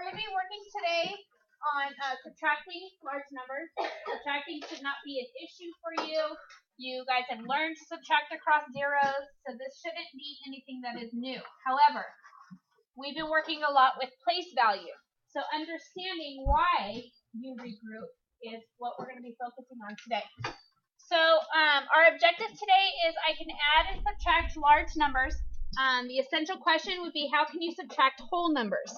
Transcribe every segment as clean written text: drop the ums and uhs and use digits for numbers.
going to be working today on subtracting large numbers. Subtracting should not be an issue for you. You guys have learned to subtract across zeros, so this shouldn't be anything that is new. However, we've been working a lot with place value. So understanding why you regroup is what we're going to be focusing on today. So our objective today is I can add and subtract large numbers. The essential question would be, how can you subtract whole numbers?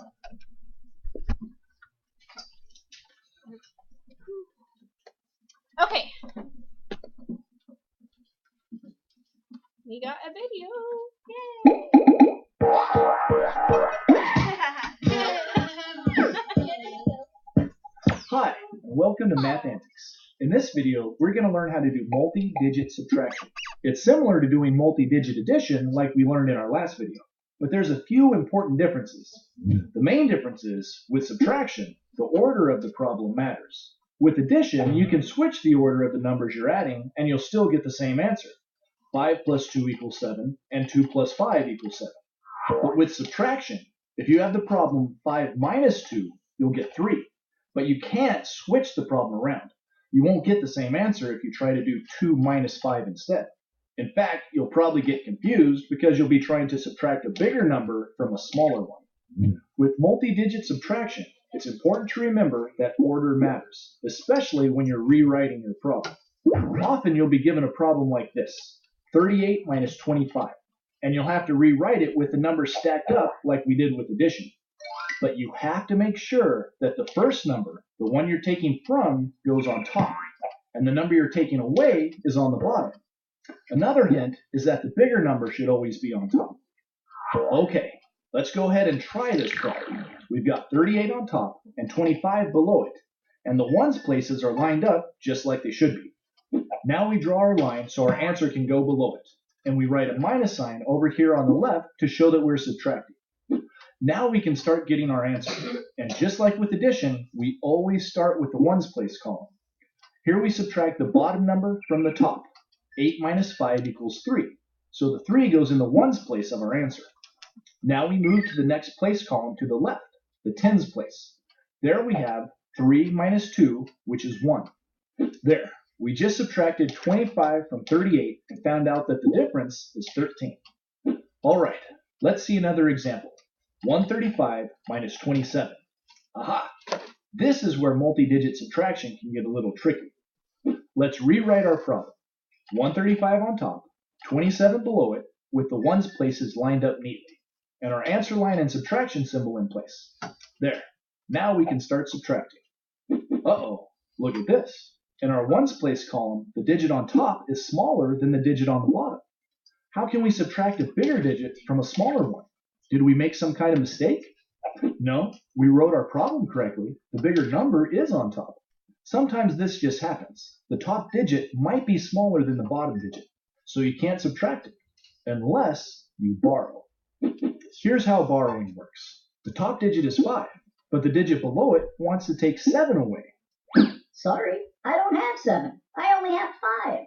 Okay. We got a video. Yay! Hi, and welcome to Math Antics. In this video, we're going to learn how to do multi-digit subtraction. It's similar to doing multi-digit addition like we learned in our last video, but there's a few important differences. The main difference is, with subtraction, the order of the problem matters. With addition, you can switch the order of the numbers you're adding, and you'll still get the same answer. 5 plus 2 equals 7, and 2 plus 5 equals 7. But with subtraction, if you have the problem 5 minus 2, you'll get 3. But you can't switch the problem around. You won't get the same answer if you try to do 2 minus 5 instead. In fact, you'll probably get confused because you'll be trying to subtract a bigger number from a smaller one. With multi-digit subtraction, it's important to remember that order matters, especially when you're rewriting your problem. Often you'll be given a problem like this, 38 minus 25, and you'll have to rewrite it with the numbers stacked up like we did with addition. But you have to make sure that the first number, the one you're taking from, goes on top, and the number you're taking away is on the bottom. Another hint is that the bigger number should always be on top. Okay, let's go ahead and try this problem. We've got 38 on top and 25 below it, and the ones places are lined up just like they should be. Now we draw our line so our answer can go below it, and we write a minus sign over here on the left to show that we're subtracting. Now we can start getting our answer, and just like with addition, we always start with the ones place column. Here we subtract the bottom number from the top. 8 minus 5 equals 3, so the 3 goes in the ones place of our answer. Now we move to the next place column to the left, the tens place. There we have 3 minus 2, which is 1. There, we just subtracted 25 from 38 and found out that the difference is 13. All right, let's see another example. 135 minus 27. Aha! This is where multi-digit subtraction can get a little tricky. Let's rewrite our problem. 135 on top, 27 below it, with the ones places lined up neatly, and our answer line and subtraction symbol in place. There. Now we can start subtracting. Uh-oh, look at this. In our ones place column, the digit on top is smaller than the digit on the bottom. How can we subtract a bigger digit from a smaller one? Did we make some kind of mistake? No, we wrote our problem correctly. The bigger number is on top. Sometimes this just happens. The top digit might be smaller than the bottom digit, so you can't subtract it, unless you borrow. Here's how borrowing works. The top digit is 5, but the digit below it wants to take 7 away. Sorry, I don't have 7. I only have 5.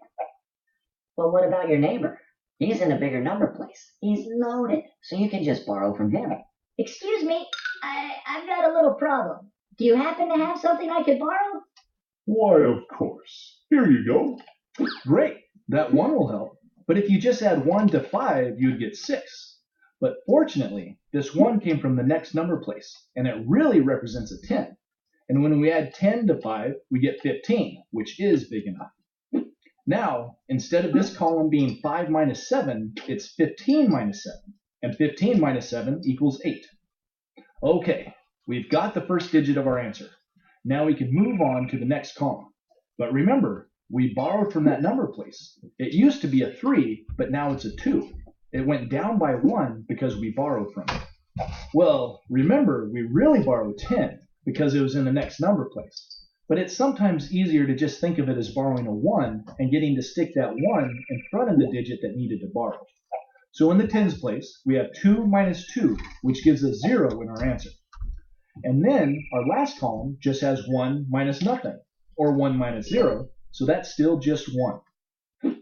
Well, what about your neighbor? He's in a bigger number place. He's loaded, so you can just borrow from him. Excuse me, I've got a little problem. Do you happen to have something I could borrow? Why, of course. Here you go. Great, that 1 will help. But if you just add 1 to 5, you'd get 6. But fortunately, this 1 came from the next number place, and it really represents a 10. And when we add 10 to 5, we get 15, which is big enough. Now, instead of this column being 5 minus 7, it's 15 minus 7. And 15 minus 7 equals 8. Okay, we've got the first digit of our answer. Now we can move on to the next column. But remember, we borrowed from that number place. It used to be a 3, but now it's a 2. It went down by 1 because we borrowed from it. Well, remember, we really borrowed 10 because it was in the next number place. But it's sometimes easier to just think of it as borrowing a 1 and getting to stick that 1 in front of the digit that needed to borrow. So in the tens place, we have 2 minus 2, which gives us 0 in our answer. And then our last column just has 1 minus nothing, or 1 minus 0, so that's still just 1.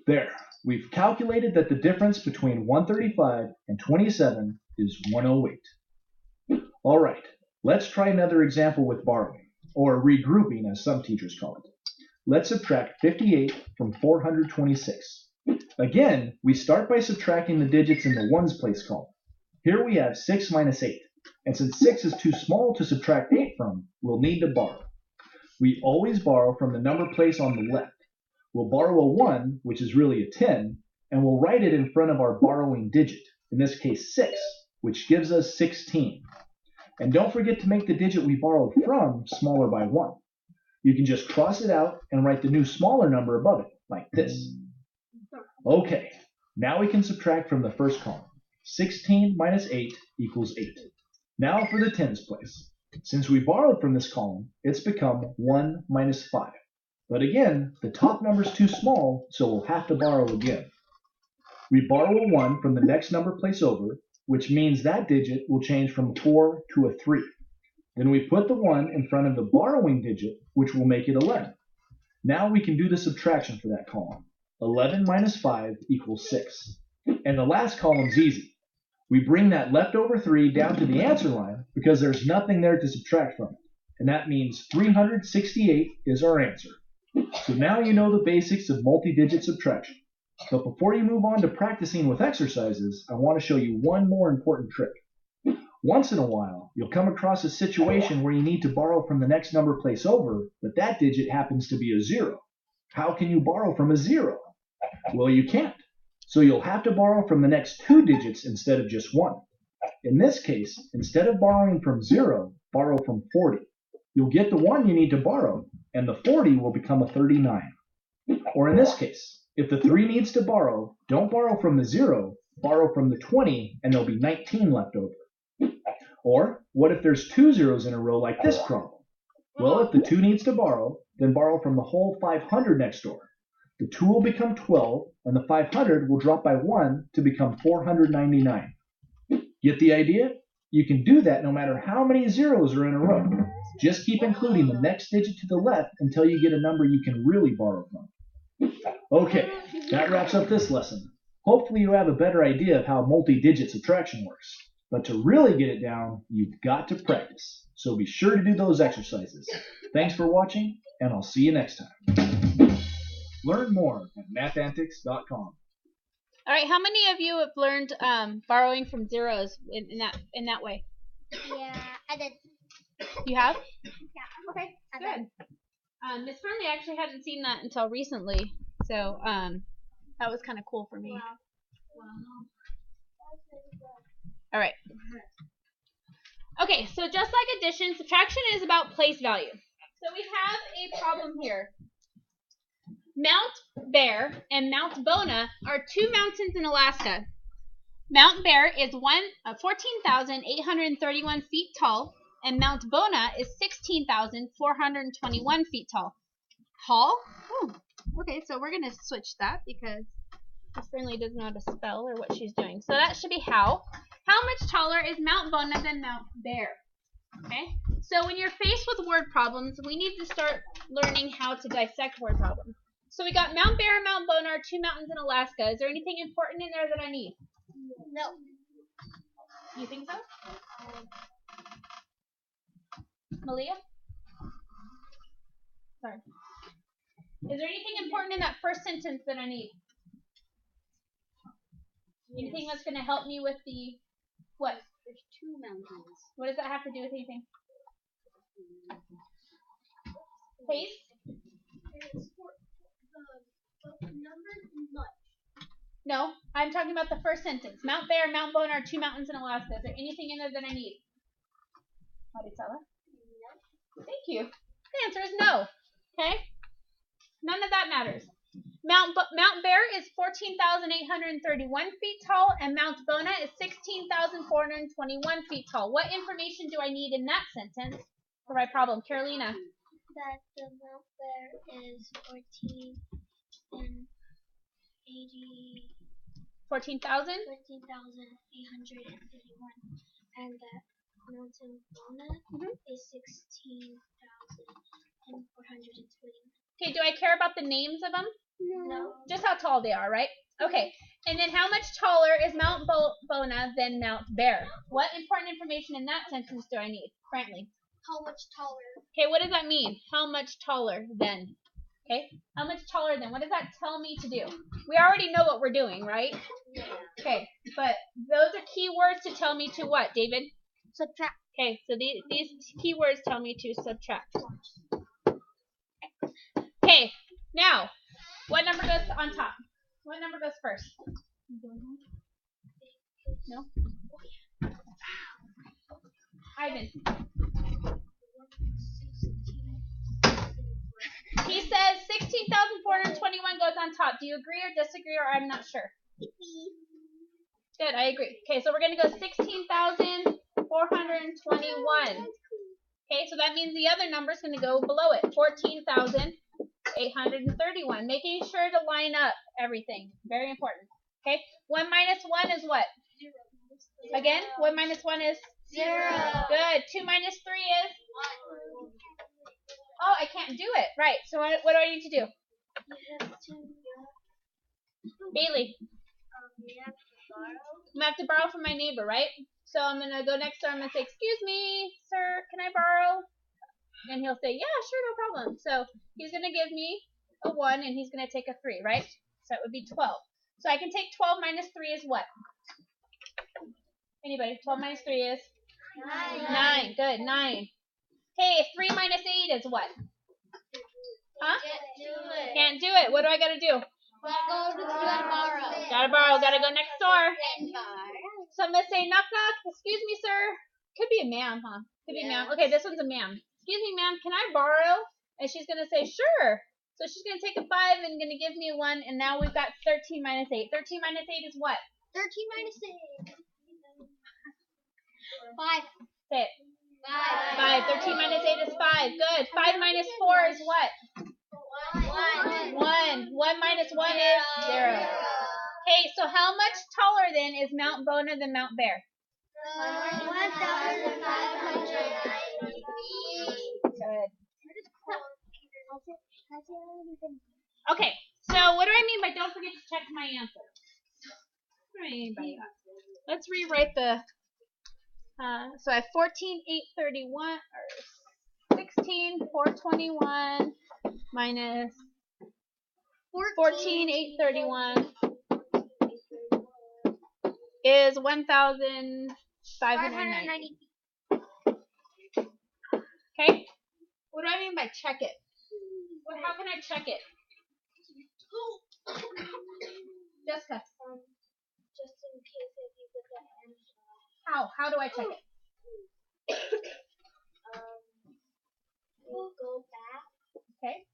There, we've calculated that the difference between 135 and 27 is 108. All right, Let's try another example with borrowing, or regrouping as some teachers call it. Let's subtract 58 from 426. Again, we start by subtracting the digits in the ones place column. Here we have 6 minus 8, and since 6 is too small to subtract 8 from, we'll need to borrow. We always borrow from the number place on the left. We'll borrow a 1, which is really a 10, and we'll write it in front of our borrowing digit, in this case 6, which gives us 16. And don't forget to make the digit we borrowed from smaller by 1. You can just cross it out and write the new smaller number above it, like this. Okay, now we can subtract from the first column. 16 minus 8 equals 8. Now for the tens place. Since we borrowed from this column, it's become 1 minus 5. But again, the top number's too small, so we'll have to borrow again. We borrow a 1 from the next number place over, which means that digit will change from 4 to a 3. Then we put the 1 in front of the borrowing digit, which will make it 11. Now we can do the subtraction for that column. 11 minus 5 equals 6. And the last column's easy. We bring that leftover 3 down to the answer line because there's nothing there to subtract from it. And that means 368 is our answer. So now you know the basics of multi-digit subtraction. But before you move on to practicing with exercises, I want to show you one more important trick. Once in a while, you'll come across a situation where you need to borrow from the next number place over, but that digit happens to be a 0. How can you borrow from a 0? Well, you can't. So you'll have to borrow from the next 2 digits instead of just 1. In this case, instead of borrowing from 0, borrow from 40. You'll get the 1 you need to borrow, and the 40 will become a 39. Or in this case, if the 3 needs to borrow, don't borrow from the 0, borrow from the 20, and there'll be 19 left over. Or, what if there's 2 zeros in a row like this problem? Well, if the 2 needs to borrow, then borrow from the whole 500 next door. The 2 will become 12, and the 500 will drop by 1 to become 499. Get the idea? You can do that no matter how many zeros are in a row. Just keep including the next digit to the left until you get a number you can really borrow from. Okay, that wraps up this lesson. Hopefully you have a better idea of how multi-digit subtraction works. But to really get it down, you've got to practice. So be sure to do those exercises. Thanks for watching, and I'll see you next time. Learn more at mathantics.com. All right, how many of you have learned borrowing from zeros in that way? Yeah, I did. You have? Yeah. Okay, I good. did. Miss Friendly actually hadn't seen that until recently, so that was kind of cool for me. Wow. All right. Okay, so just like addition, subtraction is about place value. So we have a problem here. Mount Bear and Mount Bona are 2 mountains in Alaska. Mount Bear is 14,831 feet tall, and Mount Bona is 16,421 feet tall. Tall? Oh, okay, so we're going to switch that because Miss Friendly doesn't know how to spell or what she's doing. So that should be how. How much taller is Mount Bona than Mount Bear? Okay, so when you're faced with word problems, we need to start learning how to dissect word problems. So we got Mount Bear and Mount Bona are 2 mountains in Alaska. Is there anything important in there that I need? No. You think so? Malia? Sorry. Is there anything important in that first sentence that I need? Anything that's going to help me with the what? There's 2 mountains. What does that have to do with anything? Pace? The numbers much. No, I'm talking about the first sentence. Mount Bear and Mount Bona are 2 mountains in Alaska. Is there anything in there that I need? Marisela? No. Thank you. The answer is no. Okay? None of that matters. Mount Bear is 14,831 feet tall, and Mount Bona is 16,421 feet tall. What information do I need in that sentence for my problem? Carolina? That the Mount Bear is 14,000 and that Mountain Bona is 16,420. Okay, do I care about the names of them? No. Just how tall they are, right? Okay. And then how much taller is Mount Bona than Mount Bear? What important information in that sentence do I need? Brantley. How much taller? Okay, what does that mean? How much taller than? Okay, how much taller than? What does that tell me to do? We already know what we're doing, right? Yeah. Okay, but those are key words to tell me to what, David? Subtract. Okay, so these key words tell me to subtract. Okay, now, what number goes on top? What number goes first? No? Ivan. He says 16,421 goes on top. Do you agree or disagree, or I'm not sure? Good, I agree. Okay, so we're going to go 16,421. Okay, so that means the other number is going to go below it, 14,831. Making sure to line up everything. Very important. Okay, 1 minus 1 is what? Again, 1 minus 1 is? 0. Good. 2 minus 3 is? 1. Oh, I can't do it. Right, so what do I need to do? You have to. Bailey, You have to borrow. I'm going to have to borrow from my neighbor, right? So I'm going to go next door. I'm going to say, excuse me, sir, can I borrow? And he'll say, yeah, sure, no problem. So he's going to give me a 1, and he's going to take a 3, right? So it would be 12. So I can take 12 minus 3 is what? Anybody? 12 minus 3 is? 9. Good, 9. Hey, 3 minus 8 is what? Huh? Can't do it. What do I got to do? Gotta borrow. Gotta go next door. So I'm going to say, knock, knock. Excuse me, sir. Could be a ma'am, huh? Could be a ma'am. Okay, this one's a ma'am. Excuse me, ma'am. Can I borrow? And she's going to say, sure. So she's going to take a 5 and going to give me a 1. And now we've got 13 minus 8. 13 minus 8 is what? 13 minus 8. 5. Say it. 5. 5. 13 minus 8 is 5. Good. 5 minus 4 is what? 1. 1. 1 minus 1 is 0. Okay, so how much taller then is Mount Bona than Mount Bear? 1,590. Good. Okay, so what do I mean by don't forget to check my answer? What do I mean by that? Let's rewrite the, so I have 14,831, or 16,421 minus 14,831 is 1,590. Okay? What do I mean by check it? Well, how can I check it? Jessica. Just in case if you get the answer. How do I check it? We'll go back Okay. and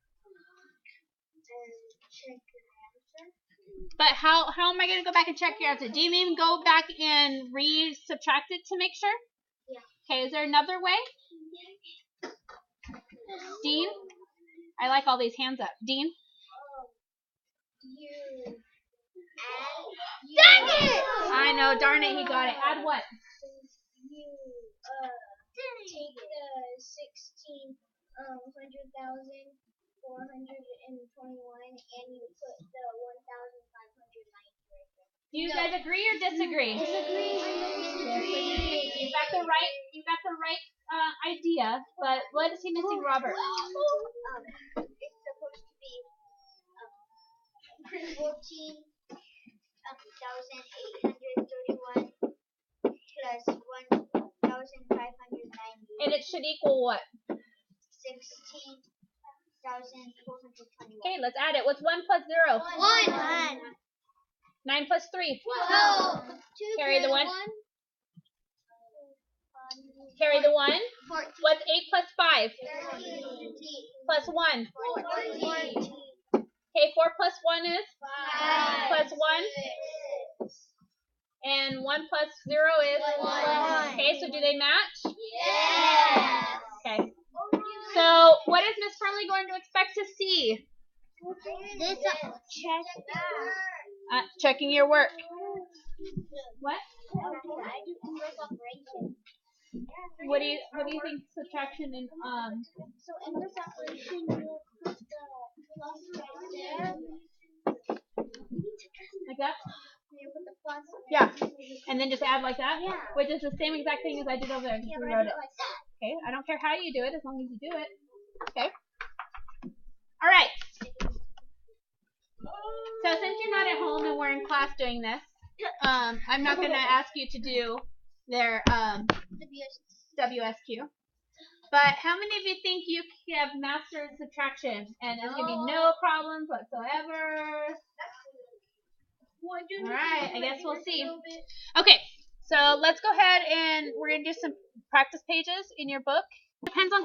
check your answer. But how am I going to go back and check your answer? Do you mean go back and re-subtract it to make sure? Yeah. Okay, is there another way? Dean? I like all these hands up. Dean? You add. Dang it! I know, darn it, he got it. Add what? You take the 100,421 and you put the 1,590 right there. Do you guys agree or disagree? Disagree. You got the right idea, but what is he missing, Robert? It's supposed to be 14,831 plus 1,590. And it should equal what? 16,421. Okay, let's add it. What's 1 plus 0? 1. 9 plus 3. 12. Carry the 1. Carry the 1. 14. What's 8 plus 5? 13. Plus 1. 14. Okay, 4 plus 1 is? 5. Plus 1. 6. And 1 plus 0 is? 1. Okay, so do they match? Yes. Okay. So, what is Miss Fernley going to expect to see? This check. Checking your work. What? What do you think subtraction and So in this operation, you'll put the plus right there. like that? plus. Yeah. And then just add like that? Yeah. Which is the same exact thing as I did over there. Just Yeah, but I rewrote do it. it like that. Okay, I don't care how you do it as long as you do it. Okay. All right. So since you're not at home and we're in class doing this, I'm not going to ask you to do their WSQ. But how many of you think you have mastered subtraction and there's going to be no problems whatsoever? All right, I guess we'll see. Okay, so let's go ahead and we're going to do some practice pages in your book. Depends on